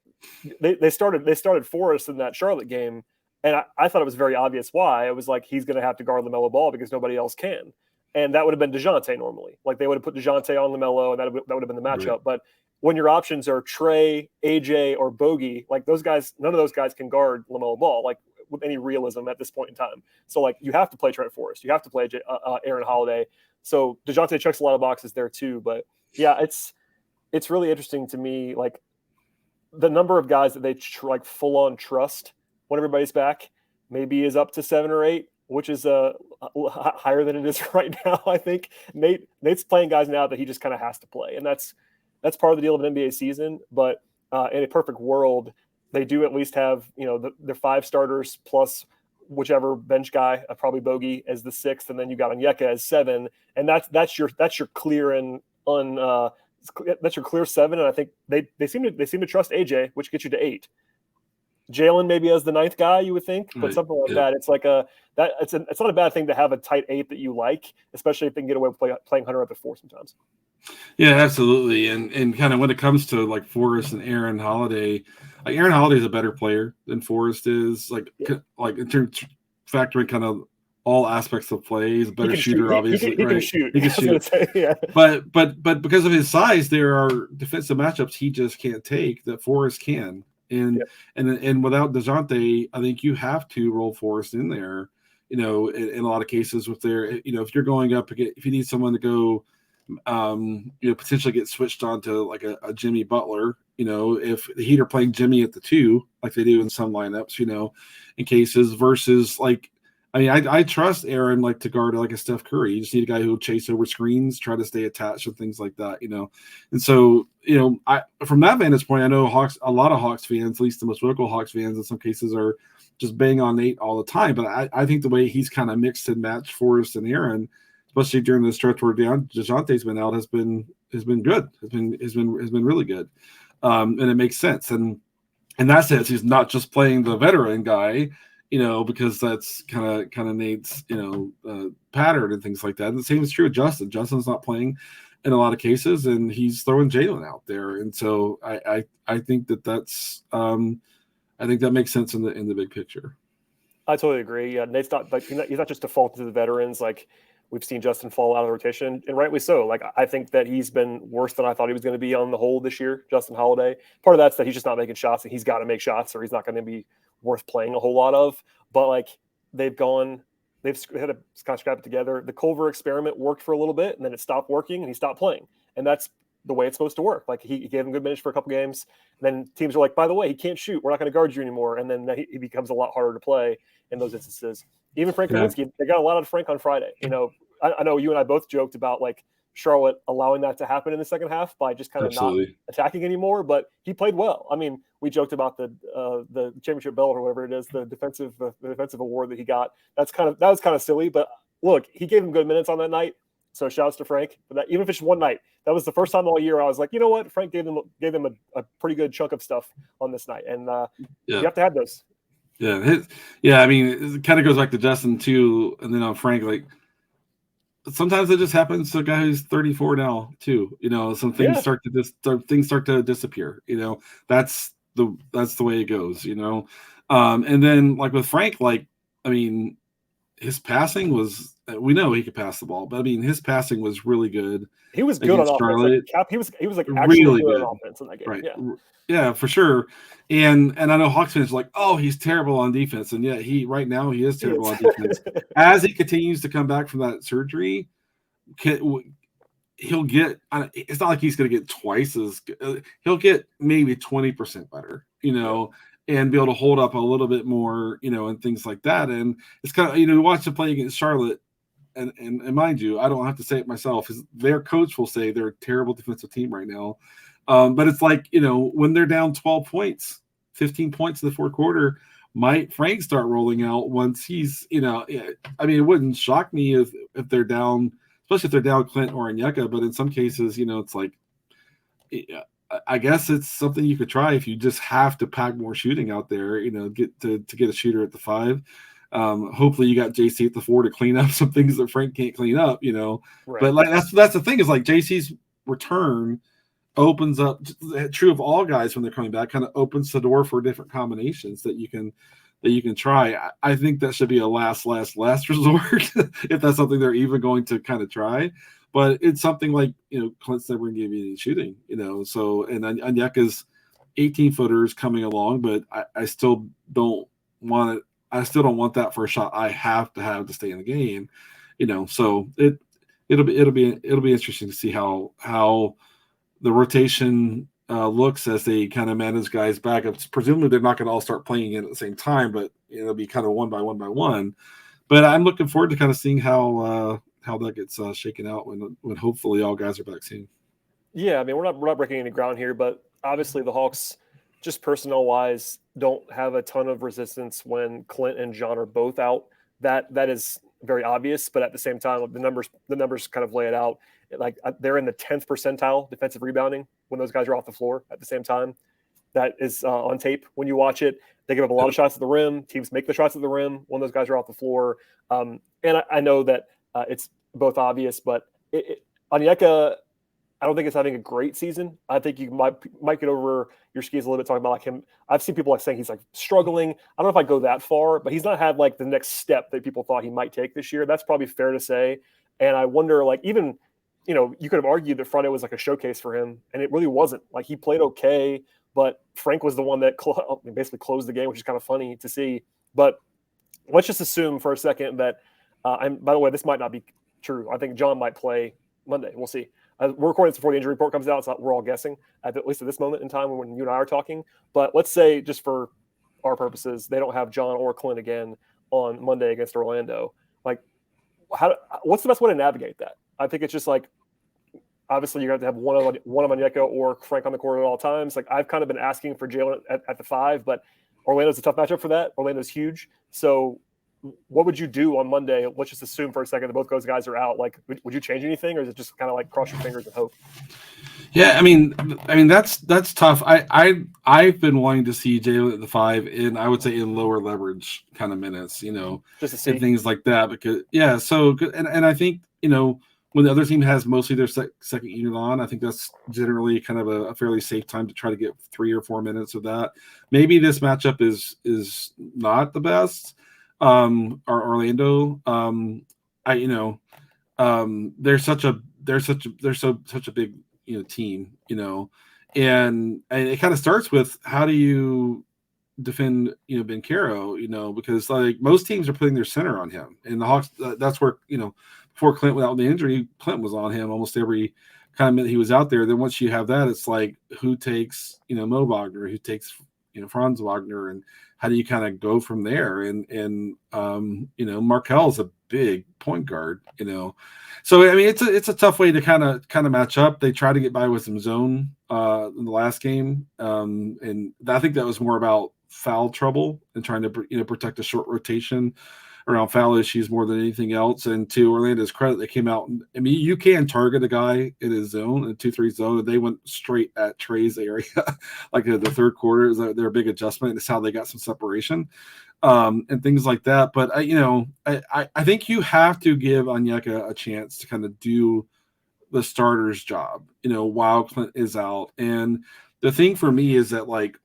they started Forrest in that Charlotte game, and I thought it was very obvious why. It was like he's going to have to guard LaMelo Ball because nobody else can, and that would have been DeJounte normally. Like they would have put DeJounte on LaMelo, and that would have been the matchup, right. But when your options are Trey, AJ, or Bogey, like those guys, none of those guys can guard LaMelo Ball, like with any realism at this point in time. So like you have to play Trent Forrest, you have to play Aaron Holiday. So DeJounte checks a lot of boxes there too. But yeah, it's really interesting to me, like the number of guys that they like full on trust when everybody's back maybe is up to 7 or 8, which is higher than it is right now. I think Nate's playing guys now that he just kind of has to play, and that's part of the deal of an NBA season. But in a perfect world, they do at least have their 5 starters plus whichever bench guy, probably Bogey as the 6th, and then you got Onyeka as 7, and that's your clear and that's your clear 7. And I think they seem to trust AJ, which gets you to 8. Jalen maybe as the 9th guy, you would think, but something like that. It's like it's not a bad thing to have a tight 8 that you like, especially if they can get away with playing Hunter at the 4 sometimes. Yeah, absolutely. And kind of when it comes to like Forrest and Aaron Holiday, like Aaron Holiday is a better player than Forrest is. Like in terms factoring kind of all aspects of play, he's a better shooter, obviously. He can shoot. He can shoot. Say, yeah. But because of his size, there are defensive matchups he just can't take that Forrest can. And without DeJounte, I think you have to roll Forrest in there. In a lot of cases, with their if you're going up again, if you need someone to go, potentially get switched on to like a Jimmy Butler. If the Heat are playing Jimmy at the 2, like they do in some lineups, in cases versus like. I mean, I trust Aaron like to guard like a Steph Curry. You just need a guy who will chase over screens, try to stay attached and things like that, And so, I from that vantage point, I know a lot of Hawks fans, at least the most vocal Hawks fans in some cases, are just bang on Nate all the time. But I think the way he's kind of mixed and matched Forrest and Aaron, especially during the stretch where DeJounte's been out, has been good. Has been really good. And it makes sense. And in that sense, he's not just playing the veteran guy. Because that's kind of Nate's, pattern and things like that. And the same is true with Justin. Justin's not playing in a lot of cases, and he's throwing Jalen out there. And so I think that's I think that makes sense in the big picture. I totally agree. Yeah, Nate's not like he's not just defaulting to the veterans. Like we've seen Justin fall out of the rotation, and rightly so. Like I think that he's been worse than I thought he was going to be on the whole this year. Justin Holiday. Part of that's that he's just not making shots, and he's got to make shots, or he's not going to be worth playing a whole lot of. But like they've had to kind of scrap it together. The Culver experiment worked for a little bit, and then it stopped working, and he stopped playing. And that's the way it's supposed to work. Like he gave him good minutes for a couple games. Then teams are like, by the way, he can't shoot. We're not going to guard you anymore. And then he becomes a lot harder to play in those instances. Even Frank Kaminsky, they got a lot out of Frank on Friday. I know you and I both joked about like Charlotte allowing that to happen in the second half by just kind of not attacking anymore, but he played well. I mean, we joked about the championship belt or whatever it is, the defensive award that he got. That was kind of silly, but look, he gave him good minutes on that night. So shouts to Frank for that. Even if it's one night, that was the first time all year I was like, you know what, Frank gave them a pretty good chunk of stuff on this night, and you have to have those. Yeah, I mean, it kind of goes back to Justin too, and then on Frank, like sometimes it just happens to a guy who's 34 now too. Some things start to disappear. That's the way it goes. And then like with Frank, like I mean, his passing was. We know he could pass the ball, but I mean, his passing was really good. He was good on offense. He was like actually really good on offense in that game. Right. Yeah, for sure. And I know Hawks fans are like, oh, he's terrible on defense, and yet right now he is terrible on defense. As he continues to come back from that surgery, he'll get. It's not like he's going to get twice as good. He'll get maybe 20% better. And be able to hold up a little bit more. And things like that. And it's kind of we watched him play against Charlotte. And mind you, I don't have to say it myself. Their coach will say they're a terrible defensive team right now. But it's like, when they're down 12 points, 15 points in the fourth quarter, might Frank start rolling out once he's, I mean, it wouldn't shock me if they're down, especially if they're down Clint or Onyeka. But in some cases, it's like, I guess it's something you could try if you just have to pack more shooting out there, get a shooter at the 5. Hopefully you got JC at the 4 to clean up some things that Frank can't clean up, Right. But like that's the thing is like JC's return opens up, true of all guys when they're coming back, kind of opens the door for different combinations that you can try. I think that should be a last resort if that's something they're even going to kind of try. But it's something like Clint's never going to give you any shooting, So and Onyeka's 18-footers coming along, but I still don't want it. I still don't want that for a shot I have to stay in the game, So it'll be interesting to see how the rotation looks as they kind of manage guys back. Presumably they're not going to all start playing in at the same time, but it'll be kind of one by one. But I'm looking forward to kind of seeing how that gets shaken out when hopefully all guys are back soon. Yeah, I mean we're not breaking any ground here, but obviously the Hawks, just personnel wise, don't have a ton of resistance when Clint and John are both out. That is very obvious, but at the same time, the numbers kind of lay it out. Like they're in the 10th percentile defensive rebounding when those guys are off the floor at the same time. That is on tape when you watch it. They give up a lot of shots at the rim. Teams make the shots at the rim when those guys are off the floor. And I know that it's both obvious, but Onyeka, I don't think it's having a great season. I think you might get over your skis a little bit talking about like him. I've seen people like saying he's like struggling. I don't know if I go that far, but he's not had like the next step that people thought he might take this year. That's probably fair to say. And I wonder, like, even, you could have argued that Friday was like a showcase for him, and it really wasn't. Like, he played okay, but Frank was the one that basically closed the game, which is kind of funny to see. But let's just assume for a second that, by the way, this might not be true. I think John might play Monday. We'll see. We're recording this before the injury report comes out. We're all guessing, at least at this moment in time when you and I are talking. But let's say, just for our purposes, they don't have John or Clint again on Monday against Orlando. Like, what's the best way to navigate that? I think it's just like, obviously you're going to have one of Onyeka or Frank on the court at all times. Like, I've kind of been asking for Jalen at the 5, but Orlando's a tough matchup for that. Orlando's huge. So what would you do on Monday? Let's just assume for a second that both those guys are out. Like, would you change anything, or is it just kind of like cross your fingers and hope? Yeah, I mean that's tough. I've been wanting to see Jalen at the 5 in, I would say, in lower leverage kind of minutes, just to see, and things like that. Because so good, and I think when the other team has mostly their second unit on, I think that's generally kind of a fairly safe time to try to get 3 or 4 minutes of that. Maybe this matchup is not the best. Or Orlando, they're such a big team, and it kind of starts with, how do you defend Banchero, because like most teams are putting their center on him, and the Hawks, that's where before Clint went out with the injury, Clint was on him almost every kind of minute he was out there. Then once you have that, it's like, who takes Mo Wagner, who takes Franz Wagner, and how do you kind of go from there? And Markel's a big point guard, So I mean, it's a tough way to kind of match up. They try to get by with some zone in the last game, and I think that was more about foul trouble and trying to protect a short rotation around foul issues more than anything else. And to Orlando's credit, they came out. I mean, you can target a guy in his zone, in a 2-3 zone, and they went straight at Trae's area, like the third quarter. Is their big adjustment. It's how they got some separation, and things like that. But I think you have to give Onyeka a chance to kind of do the starter's job, while Clint is out. And the thing for me is that, like,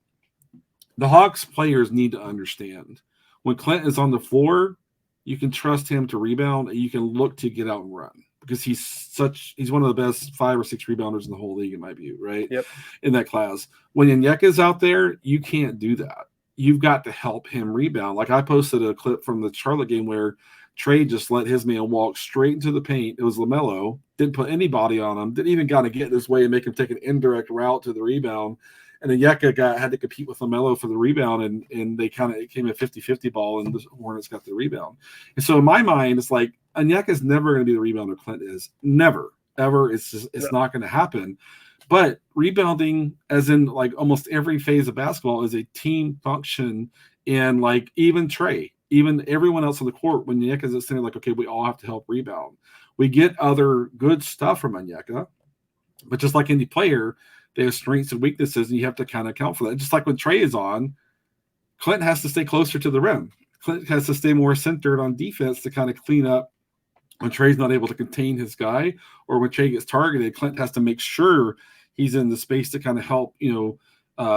the Hawks players need to understand when Clint is on the floor, you can trust him to rebound, and you can look to get out and run, because he's one of the best 5 or 6 rebounders in the whole league, in my view, right? Yep. In that class. When Onyeka's out there, you can't do that. You've got to help him rebound. Like, I posted a clip from the Charlotte game where Trae just let his man walk straight into the paint. It was LaMelo, didn't put any body on him, didn't even kind of get in his way and make him take an indirect route to the rebound. And Onyeka had to compete with LaMelo for the rebound, and it came a 50-50 ball, and the Hornets got the rebound. And so in my mind, it's like Onyeka's never going to be the rebounder Clint is. Never, ever. It's not going to happen. But rebounding, as in like almost every phase of basketball, is a team function. And like even Trae, even everyone else on the court, when Onyeka is saying like, okay, we all have to help rebound. We get other good stuff from Onyeka, but just like any player, they have strengths and weaknesses, and you have to kind of account for that. Just like when Trae is on, Clint has to stay closer to the rim. Clint has to stay more centered on defense to kind of clean up when Trae's not able to contain his guy, or when Trae gets targeted, Clint has to make sure he's in the space to kind of help,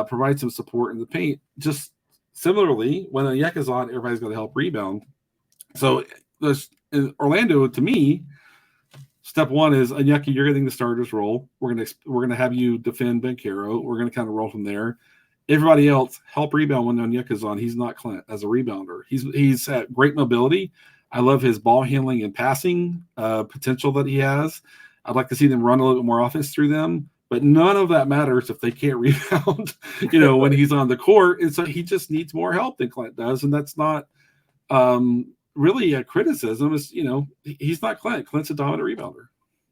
provide some support in the paint. Just similarly, when Onyeka's on, everybody's got to help rebound. So in Orlando, to me, step one is Onyeka, you're getting the starter's role. We're gonna have you defend Banchero. We're gonna kind of roll from there. Everybody else help rebound when Onyeka's on. He's not Clint as a rebounder. He's at great mobility. I love his ball handling and passing potential that he has. I'd like to see them run a little bit more offense through them, but none of that matters if they can't rebound, when he's on the court. And so he just needs more help than Clint does. And that's not really a criticism. It's, he's not Clint. Clint's a dominant rebounder.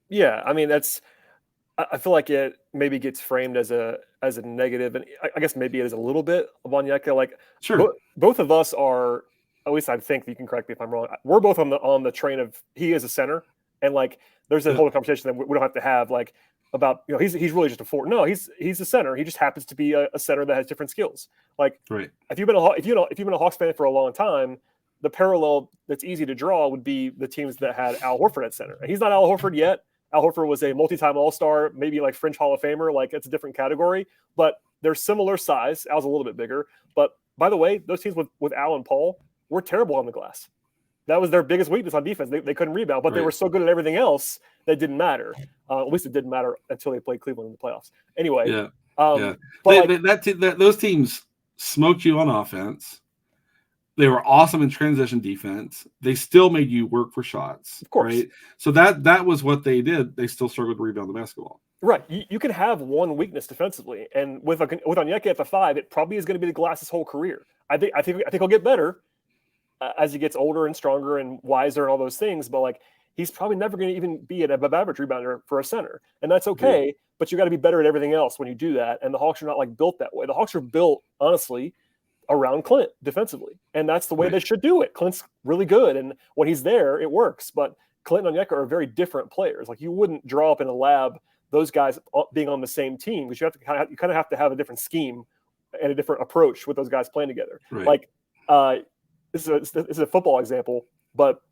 Yeah. I mean, I feel like it maybe gets framed as a negative, and I guess maybe it is a little bit of Onyeka. Like, sure, both of us are, at least I think, you can correct me if I'm wrong, we're both on the train of he is a center, and like there's a whole conversation that we don't have to have, like, about he's really just a forward. No, he's a center. He just happens to be a center that has different skills. Like, right. If you've been a Hawks fan for a long time, the parallel that's easy to draw would be the teams that had Al Horford at center, and he's not Al Horford yet. Al Horford was a multi-time All-Star, maybe like fringe Hall of Famer. Like, it's a different category, but they're similar size. Al's a little bit bigger. But by the way, those teams with Al and Paul were terrible on the glass. That was their biggest weakness on defense. They couldn't rebound, but They were so good at everything else that didn't matter. At least it didn't matter until they played Cleveland in the playoffs. Anyway. Yeah. But those teams smoked you on offense. They were awesome in transition defense. They still made you work for shots. Of course. Right? So that was what they did. They still struggled to rebound the basketball. Right. You can have one weakness defensively. And with Onyeka at the 5, it probably is going to be the glass his whole career. I think he'll get better as he gets older and stronger and wiser and all those things. But like, he's probably never going to even be an above average rebounder for a center. And that's okay. Yeah. But you got to be better at everything else when you do that. And the Hawks are not like built that way. The Hawks are built, honestly, around Clint defensively. And that's the way they should do it. Clint's really good. And when he's there, it works. But Clint and Onyeka are very different players. Like, you wouldn't draw up in a lab those guys being on the same team, because you kind of have to have a different scheme and a different approach with those guys playing together. Right. Like, this is a football example, but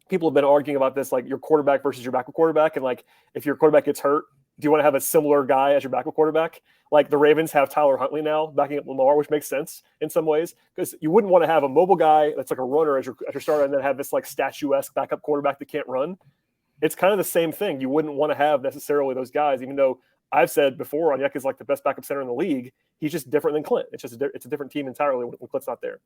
people have been arguing about this, like your quarterback versus your backup quarterback. And like, if your quarterback gets hurt, do you want to have a similar guy as your backup quarterback? Like, the Ravens have Tyler Huntley now backing up Lamar, which makes sense in some ways, because you wouldn't want to have a mobile guy that's like a runner as your starter, and then have this like statuesque backup quarterback that can't run. It's kind of the same thing. You wouldn't want to have necessarily those guys, even though I've said before, Onyeka is like the best backup center in the league. He's just different than Clint. It's a different team entirely when Clint's not there.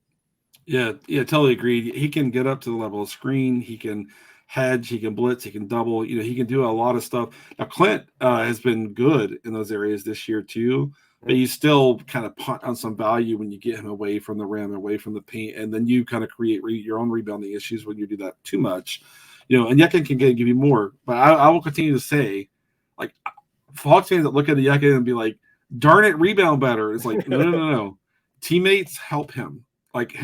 Yeah, totally agreed. He can get up to the level of screen. He can hedge. He can blitz. He can double. He can do a lot of stuff. Now, Clint has been good in those areas this year too, but you still kind of punt on some value when you get him away from the rim, away from the paint, and then you kind of create your own rebounding issues when you do that too much. And Yekin can give you more. But I will continue to say, like, Hawks fans that look at the Yekin and be like, darn it, rebound better. It's like, no. Teammates help him. Like,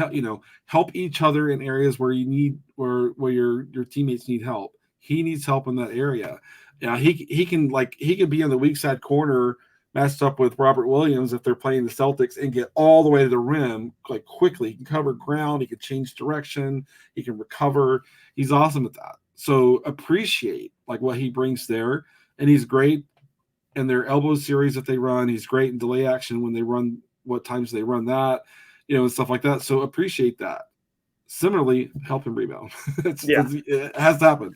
help each other in areas where you need, where your teammates need help. He needs help in that area. Yeah, he can be on the weak side corner matched up with Robert Williams if they're playing the Celtics and get all the way to the rim like quickly. He can cover ground. He can change direction. He can recover. He's awesome at that. So appreciate like what he brings there. And he's great in their elbow series that they run. He's great in delay action when they run, what times they run that, and stuff like that. So appreciate that. Similarly, help him rebound. It has to happen.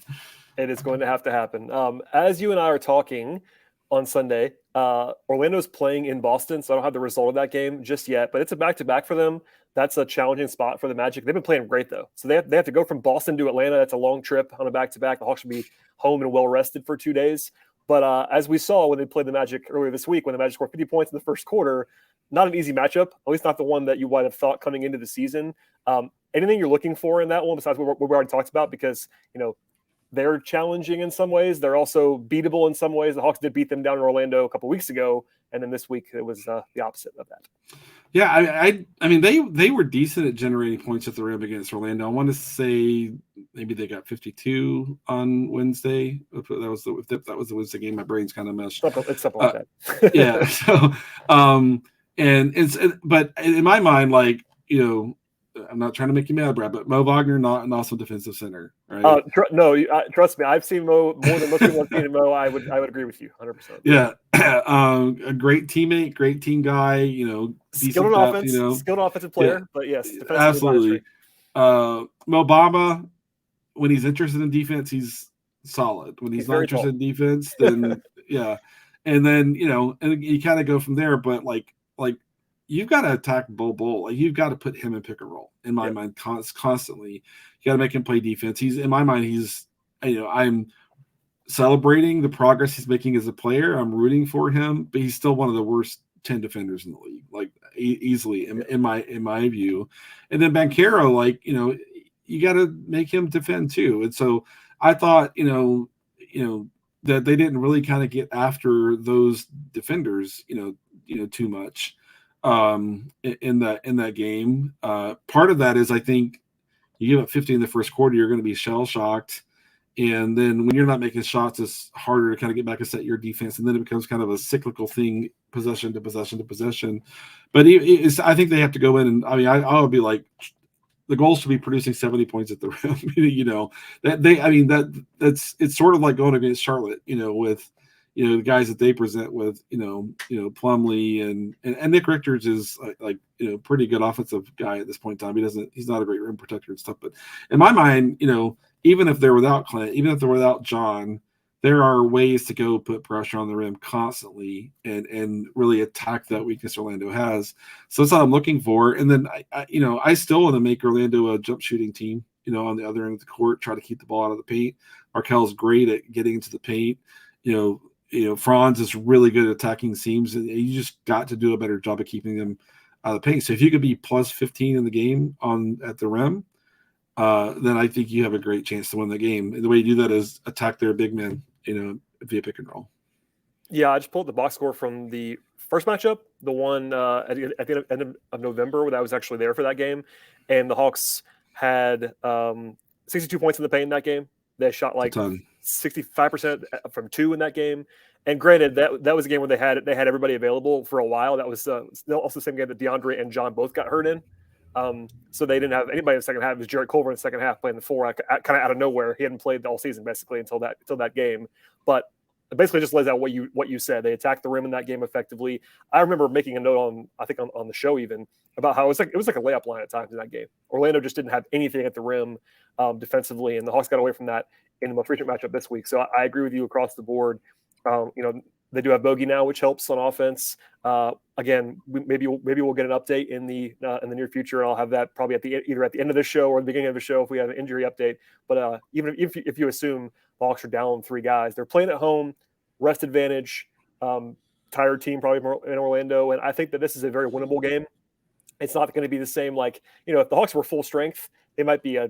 It is going to have to happen. As you and I are talking on Sunday, Orlando's playing in Boston, so I don't have the result of that game just yet, but it's a back-to-back for them. That's a challenging spot for the Magic. They've been playing great, though. So they have to go from Boston to Atlanta. That's a long trip on a back-to-back. The Hawks should be home and well-rested for 2 days. But as we saw when they played the Magic earlier this week, when the Magic scored 50 points in the first quarter, not an easy matchup, at least not the one that you might have thought coming into the season. Anything you're looking for in that one besides what we already talked about? Because, they're challenging in some ways. They're also beatable in some ways. The Hawks did beat them down in Orlando a couple weeks ago, and then this week it was the opposite of that. Yeah, I mean they were decent at generating points at the rim against Orlando. I want to say maybe they got 52 on Wednesday. If that was the Wednesday game. My brain's kind of meshed. It's something like that. Yeah. So, but in my mind, like I'm not trying to make you mad, Brad, but Mo Wagner not an awesome defensive center, right? Trust me, I've seen Mo more than most people have seen Mo. I would agree with you 100%. Yeah, a great teammate, great team guy. Skilled on offense, skilled offensive player, but yes, absolutely. Mo Bamba, when he's interested in defense, he's solid. When he's not interested in defense, then yeah, and then and you kind of go from there. But like. You've got to attack Bull. Like you've got to put him in pick and roll. In my mind, constantly, you got to make him play defense. In my mind, I'm celebrating the progress he's making as a player. I'm rooting for him, but he's still one of the worst 10 defenders in the league, like easily in my view. And then Banchero, like you got to make him defend too. And so I thought, that they didn't really kind of get after those defenders, too much. In that game. Part of that is I think you give up 50 in the first quarter, you're going to be shell shocked. And then when you're not making shots, it's harder to kind of get back and set your defense. And then it becomes kind of a cyclical thing, possession to possession to possession. But I think they have to go in and I would be like, the goal should be producing 70 points at the rim. It's sort of like going against Charlotte, with the guys that they present with, Plumlee and Nick Richards is like pretty good offensive guy at this point in time. He's not a great rim protector and stuff, but in my mind, even if they're without Clint, even if they're without John, there are ways to go put pressure on the rim constantly and really attack that weakness Orlando has. So that's what I'm looking for. And then I still want to make Orlando a jump shooting team, on the other end of the court, try to keep the ball out of the paint. Markel's great at getting into the paint. Franz is really good at attacking seams, and you just got to do a better job of keeping them out of the paint. So if you could be plus 15 in the game at the rim, then I think you have a great chance to win the game. And the way you do that is attack their big men, via pick and roll. Yeah, I just pulled the box score from the first matchup, the one at the end of November, where I was actually there for that game, and the Hawks had 62 points in the paint in that game. They shot like 65% from 2 in that game. And granted, that was a game where they had everybody available for a while. That was also the same game that DeAndre and John both got hurt in. So they didn't have anybody in the second half. It was Jarrett Culver in the second half playing the 4 kind of out of nowhere. He hadn't played all season basically until that game. But it basically just lays out what you said. They attacked the rim in that game effectively. I remember making a note on the show even about how it was like a layup line at times in that game. Orlando just didn't have anything at the rim defensively, and the Hawks got away from that in the most recent matchup this week. So I agree with you across the board. They do have Bogey now, which helps on offense. Again, maybe we'll get an update in the near future, and I'll have that probably either at the end of the show or the beginning of the show if we have an injury update. But even if you assume the Hawks are down 3 guys, they're playing at home, rest advantage. tired team probably in Orlando, and I think that this is a very winnable game. It's not going to be the same like, if the Hawks were full strength, they might be a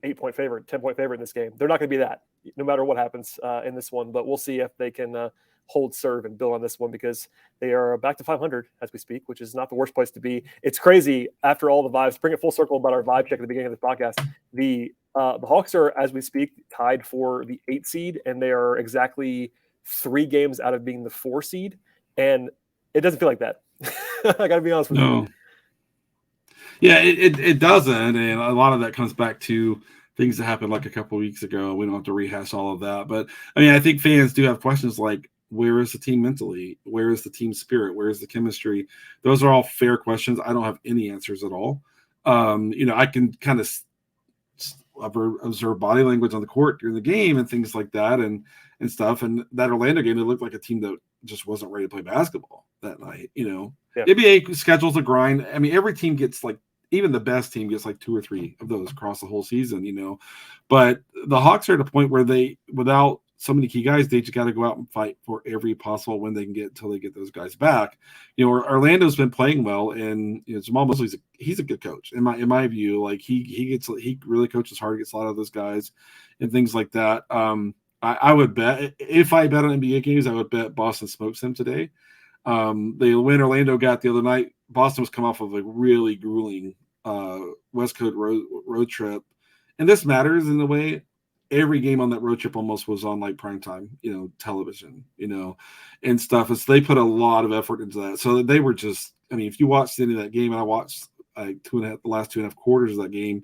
8-point favorite, 10-point favorite in this game. They're not going to be that no matter what happens in this one, but we'll see if they can hold serve and build on this one because they are back to 500 as we speak, which is not the worst place to be. It's crazy after all the vibes, bring it full circle about our vibe check at the beginning of this podcast. The Hawks are, as we speak, tied for the 8 seed, and they are exactly 3 games out of being the 4 seed. And it doesn't feel like that. I got to be honest with you. Yeah, it doesn't. And a lot of that comes back to things that happened like a couple of weeks ago. We don't have to rehash all of that. But, I mean, I think fans do have questions like, where is the team mentally? Where is the team spirit? Where is the chemistry? Those are all fair questions. I don't have any answers at all. I can kind of observe body language on the court during the game and things like that and stuff. And that Orlando game, it looked like a team that just wasn't ready to play basketball that night. Yeah. NBA schedules a grind. I mean, every team gets like, even the best team gets like 2 or 3 of those across the whole season, But the Hawks are at a point where without so many key guys, they just got to go out and fight for every possible win they can get until they get those guys back. Orlando's been playing well, and Jamal Mosley's he's a good coach in my view. Like he really coaches hard, gets a lot of those guys and things like that. I would bet if I bet on NBA games, I would bet Boston smokes them today. The win Orlando got the other night, Boston was come off of a really grueling West Coast road trip, and this matters in a way. Every game on that road trip almost was on like primetime, television, and stuff. And so they put a lot of effort into that. So they were just, I mean, if you watched any of that game, and I watched like the last 2.5 quarters of that game,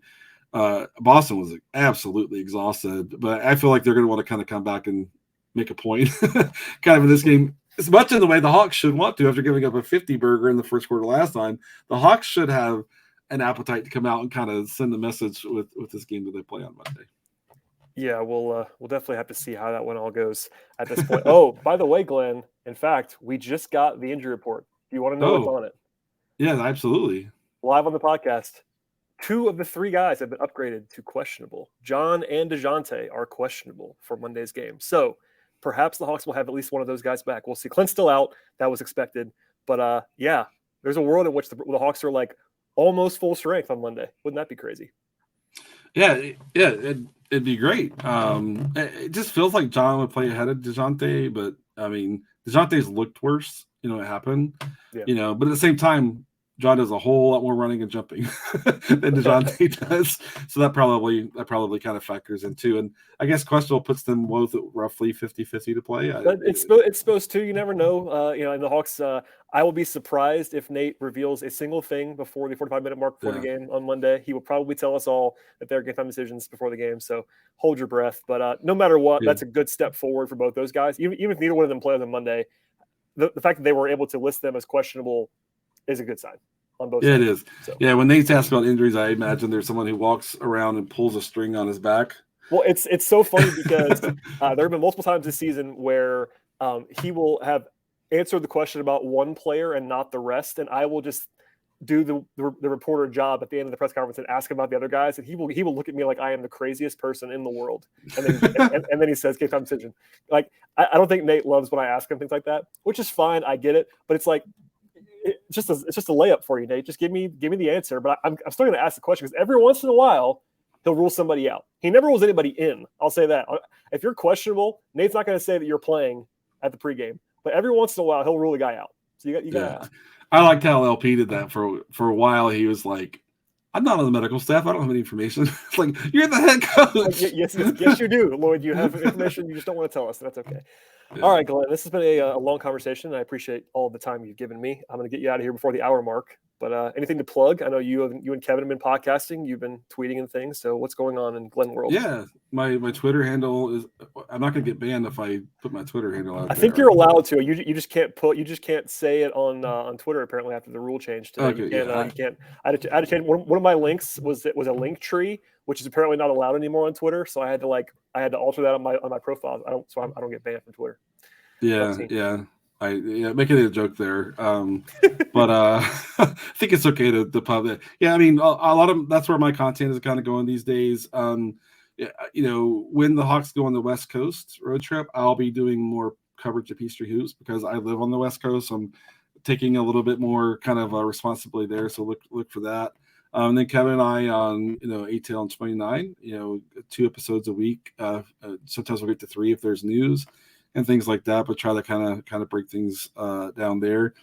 Boston was absolutely exhausted. But I feel like they're going to want to kind of come back and make a point kind of in this game. As much in the way the Hawks should want to after giving up a 50 burger in the first quarter last time, the Hawks should have an appetite to come out and kind of send the message with this game that they play on Monday. Yeah, we'll definitely have to see how that one all goes at this point. Oh, by the way, Glenn, in fact, we just got the injury report. Do you want to know what's on it? Yeah, absolutely. Live on the podcast. 2 of the 3 guys have been upgraded to questionable. John and DeJounte are questionable for Monday's game. So perhaps the Hawks will have at least one of those guys back. We'll see. Clint's still out. That was expected. But, there's a world in which the Hawks are like almost full strength on Monday. Wouldn't that be crazy? Yeah, it'd be great. It just feels like John would play ahead of DeJounte, but I mean, DeJounte's looked worse. It happened. Yeah. But at the same time, John does a whole lot more running and jumping than DeJounte does. So that probably kind of factors in too. And I guess questionable puts them both at roughly 50-50 to play. It's supposed to. You never know. And the Hawks, I will be surprised if Nate reveals a single thing before the 45-minute mark before the game on Monday. He will probably tell us all that they're game time decisions before the game. So hold your breath. But no matter what, that's a good step forward for both those guys. Even if neither one of them plays on Monday, the fact that they were able to list them as questionable is a good sign on both sides. It is. So. Yeah, when Nate's asked about injuries, I imagine there's someone who walks around and pulls a string on his back. Well, it's so funny because there have been multiple times this season where he will have answered the question about one player and not the rest, and I will just do the reporter job at the end of the press conference and ask him about the other guys, and he will look at me like I am the craziest person in the world, and then and then he says game time decision. Like I don't think Nate loves when I ask him things like that, which is fine. I get it, but it's like it's just a layup for you, Nate. Just give me the answer. But I'm still going to ask the question because every once in a while he'll rule somebody out. He never rules anybody in. I'll say that. If you're questionable, Nate's not going to say that you're playing at the pregame. But every once in a while he'll rule a guy out. So you got to ask. I liked how LP did that for a while. He was like, I'm not on the medical staff. I don't have any information. It's like, you're the head coach. Yes, you do, Lloyd. You have information. You just don't want to tell us. That's okay. Yeah. All right, Glenn, this has been a long conversation. I appreciate all the time you've given me. I'm going to get you out of here before the hour mark. But anything to plug? I know you and Kevin have been podcasting. You've been tweeting and things. So what's going on in Glen World? Yeah, my Twitter handle is. I'm not going to get banned if I put my Twitter handle out. I think you're allowed to. You just can't say it on Twitter. Apparently, after the rule change today, okay, you can't. I had to change. One of my links was a link tree, which is apparently not allowed anymore on Twitter. So I had to alter that on my profile. I don't get banned from Twitter. Yeah. Making a joke there, but I think it's okay to pub it. Yeah, I mean, a lot of that's where my content is kind of going these days. When the Hawks go on the West Coast road trip, I'll be doing more coverage of Peachtree Hoops because I live on the West Coast. So I'm taking a little bit more kind of responsibility there. So look for that. Then Kevin and I on, 8 and 29, 2 episodes a week. Sometimes we'll get to 3 if there's news and things like that, but try to kind of break things down there.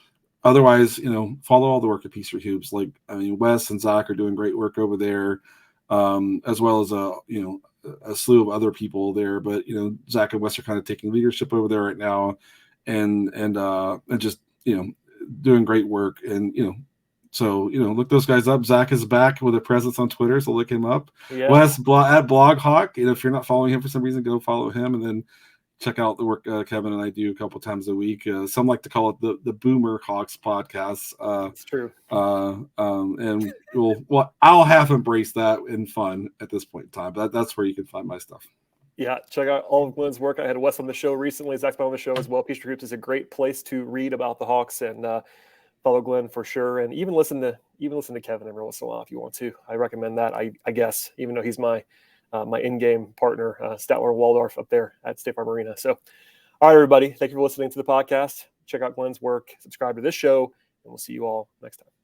Otherwise, follow all the work of Peachtree Hoops. Wes and Zach are doing great work over there, as well as a slew of other people there. But Zach and Wes are kind of taking leadership over there right now, and just doing great work. And so look those guys up. Zach is back with a presence on Twitter, so look him up. Yeah. Wes at BlogHawk. If you're not following him for some reason, go follow him, and then check out the work Kevin and I do a couple times a week. Some like to call it the Boomer Hawks podcast. It's true. And I'll half embrace that in fun at this point in time. But that's where you can find my stuff. Yeah, check out all of Glen's work. I had Wes on the show recently. Zach's been on the show as well. Peachtree Hoops is a great place to read about the Hawks and follow Glen for sure. And even listen to Kevin every once in a while if you want to. I recommend that. I guess even though he's my in-game partner, Statler Waldorf up there at State Farm Arena. So, all right, everybody, thank you for listening to the podcast. Check out Glen's work, subscribe to this show, and we'll see you all next time.